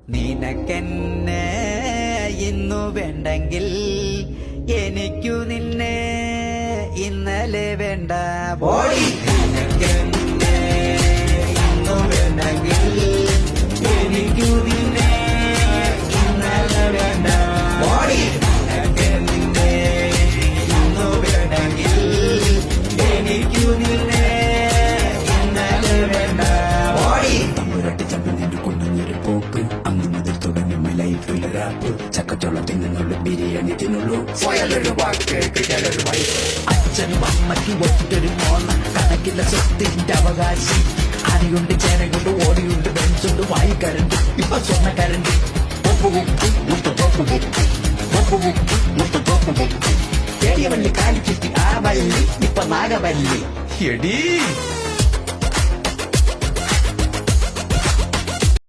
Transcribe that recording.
നിനക്കെന്നെ ഇന്നു വേണ്ടെങ്കിൽ എനിക്കു നിന്നെ ഇന്നലെ വേണ്ട ബോഡി. നിനക്കെന്നെ ഇന്നു വേണ്ടെങ്കിൽ എനിക്കു നിന്നെ ഇന്നലെ വേണ്ട ബോഡി. നിനക്കെന്നെ ഇന്നു വേണ്ടെങ്കിൽ എനിക്കു നിന്നെ ഇന്നലെ വേണ്ട ബോഡി. തമ്പുരട്ടി ചമ്പി നിന്റെ കൊണ്ടുവന്നൊരു പോക്ക് അന്ന് മുതൽ തുടങ്ങി ലൈഫിൽ റാപ്പ് ചക്കച്ചോളം തിന്നുള്ളൂ ബിരിയാണി തിന്നുള്ളൂ സ്വയൊരു വാക്ക് കിട്ടലൊരു വൈഫ്. അച്ഛനും അമ്മയ്ക്കും ഒറ്റൊരു മോന്ന കണക്കില്ല സ്വത്തിന്റെ അവകാശി. അരിയുണ്ട് ചേനകൊണ്ട് ഓടിയുണ്ട് ബെഞ്ചുണ്ട് വായിക്കരണ്ട് ഇപ്പൊ സ്വർണ്ണക്കരണ്ട്. തേടിയ വള്ളി കാലിച്ചിട്ട് ആ വള്ളി ഇപ്പൊ നാഗവല്ലി. എടീ